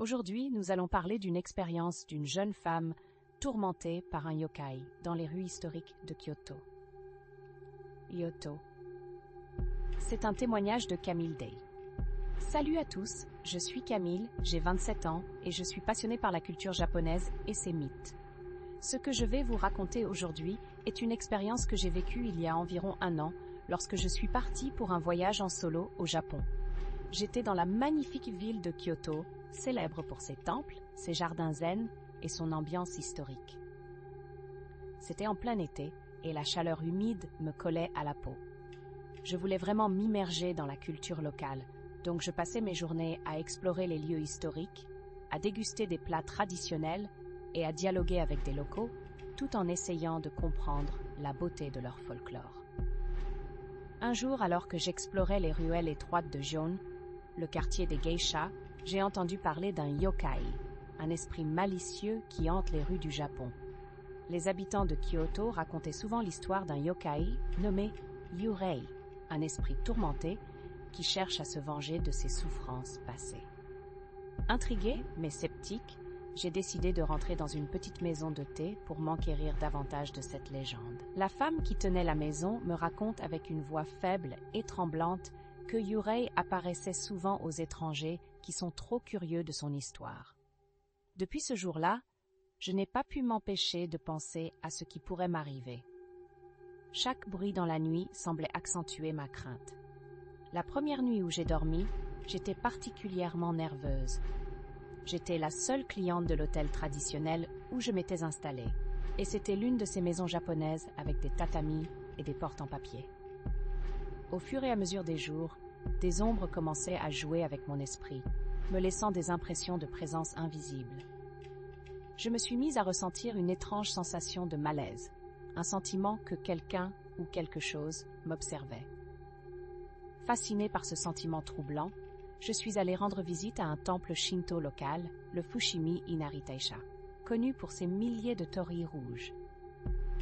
Aujourd'hui, nous allons parler d'une expérience d'une jeune femme tourmentée par un yokai dans les rues historiques de Kyoto. Kyoto. C'est un témoignage de Camille Day. Salut à tous, je suis Camille, j'ai 27 ans et je suis passionnée par la culture japonaise et ses mythes. Ce que je vais vous raconter aujourd'hui est une expérience que j'ai vécue il y a environ 1 an lorsque je suis partie pour un voyage en solo au Japon. J'étais dans la magnifique ville de Kyoto, célèbre pour ses temples, ses jardins zen et son ambiance historique. C'était en plein été et la chaleur humide me collait à la peau. Je voulais vraiment m'immerger dans la culture locale, donc je passais mes journées à explorer les lieux historiques, à déguster des plats traditionnels et à dialoguer avec des locaux, tout en essayant de comprendre la beauté de leur folklore. Un jour, alors que j'explorais les ruelles étroites de Gion, le quartier des geishas, j'ai entendu parler d'un yokai, un esprit malicieux qui hante les rues du Japon. Les habitants de Kyoto racontaient souvent l'histoire d'un yokai nommé Yurei, un esprit tourmenté qui cherche à se venger de ses souffrances passées. Intriguée, mais sceptique, j'ai décidé de rentrer dans une petite maison de thé pour m'enquérir davantage de cette légende. La femme qui tenait la maison me raconte avec une voix faible et tremblante que Yurei apparaissait souvent aux étrangers qui sont trop curieux de son histoire. Depuis ce jour-là, je n'ai pas pu m'empêcher de penser à ce qui pourrait m'arriver. Chaque bruit dans la nuit semblait accentuer ma crainte. La première nuit où j'ai dormi, j'étais particulièrement nerveuse. J'étais la seule cliente de l'hôtel traditionnel où je m'étais installée, et c'était l'une de ces maisons japonaises avec des tatamis et des portes en papier. Au fur et à mesure des jours, des ombres commençaient à jouer avec mon esprit, me laissant des impressions de présence invisible. Je me suis mise à ressentir une étrange sensation de malaise, un sentiment que quelqu'un ou quelque chose m'observait. Fascinée par ce sentiment troublant, je suis allée rendre visite à un temple shinto local, le Fushimi Inari Taisha, connu pour ses milliers de torii rouges.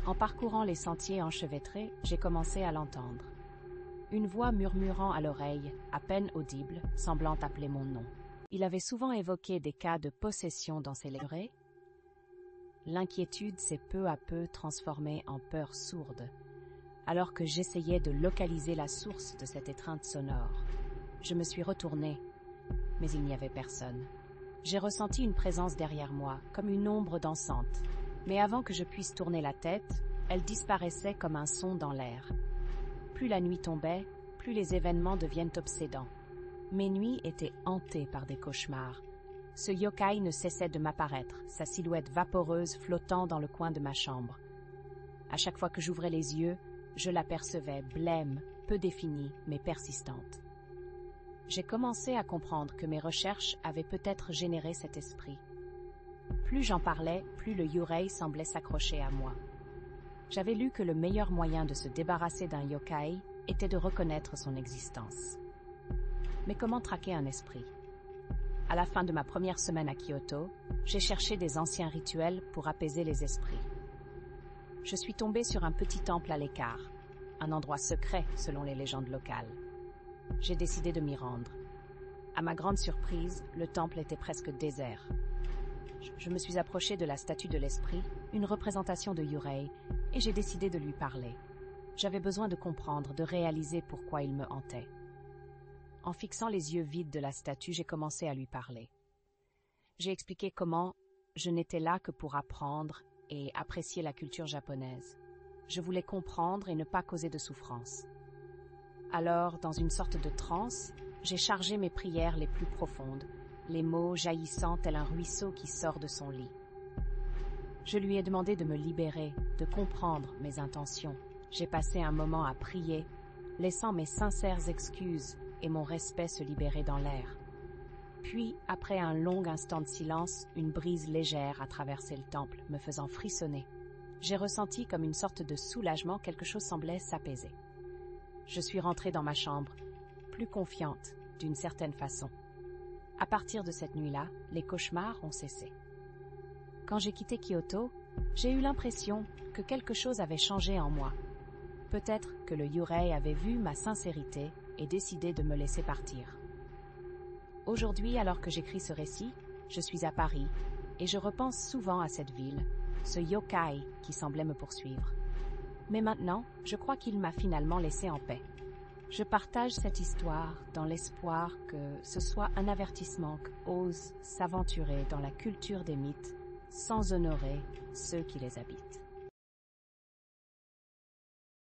En parcourant les sentiers enchevêtrés, j'ai commencé à l'entendre. Une voix murmurant à l'oreille, à peine audible, semblant appeler mon nom. Il avait souvent évoqué des cas de possession dans ses lèvres. L'inquiétude s'est peu à peu transformée en peur sourde, alors que j'essayais de localiser la source de cette étreinte sonore. Je me suis retournée, mais il n'y avait personne. J'ai ressenti une présence derrière moi, comme une ombre dansante, mais avant que je puisse tourner la tête, elle disparaissait comme un son dans l'air. Plus la nuit tombait, plus les événements deviennent obsédants. Mes nuits étaient hantées par des cauchemars. Ce yokai ne cessait de m'apparaître, sa silhouette vaporeuse flottant dans le coin de ma chambre. À chaque fois que j'ouvrais les yeux, je l'apercevais, blême, peu définie, mais persistante. J'ai commencé à comprendre que mes recherches avaient peut-être généré cet esprit. Plus j'en parlais, plus le Yurei semblait s'accrocher à moi. J'avais lu que le meilleur moyen de se débarrasser d'un yokai était de reconnaître son existence. Mais comment traquer un esprit? À la fin de ma première semaine à Kyoto, j'ai cherché des anciens rituels pour apaiser les esprits. Je suis tombée sur un petit temple à l'écart, un endroit secret selon les légendes locales. J'ai décidé de m'y rendre. À ma grande surprise, le temple était presque désert. Je me suis approchée de la statue de l'esprit, une représentation de Yurei, et j'ai décidé de lui parler. J'avais besoin de comprendre, de réaliser pourquoi il me hantait. En fixant les yeux vides de la statue, j'ai commencé à lui parler. J'ai expliqué comment je n'étais là que pour apprendre et apprécier la culture japonaise. Je voulais comprendre et ne pas causer de souffrance. Alors, dans une sorte de transe, j'ai chargé mes prières les plus profondes, les mots jaillissant tel un ruisseau qui sort de son lit. Je lui ai demandé de me libérer, de comprendre mes intentions. J'ai passé un moment à prier, laissant mes sincères excuses et mon respect se libérer dans l'air. Puis, après un long instant de silence, une brise légère a traversé le temple, me faisant frissonner. J'ai ressenti comme une sorte de soulagement, quelque chose semblait s'apaiser. Je suis rentrée dans ma chambre, plus confiante, d'une certaine façon. À partir de cette nuit-là, les cauchemars ont cessé. Quand j'ai quitté Kyoto, j'ai eu l'impression que quelque chose avait changé en moi. Peut-être que le Yurei avait vu ma sincérité et décidé de me laisser partir. Aujourd'hui, alors que j'écris ce récit, je suis à Paris, et je repense souvent à cette ville, ce yokai qui semblait me poursuivre. Mais maintenant, je crois qu'il m'a finalement laissé en paix. Je partage cette histoire dans l'espoir que ce soit un avertissement qu'ose s'aventurer dans la culture des mythes sans honorer ceux qui les habitent.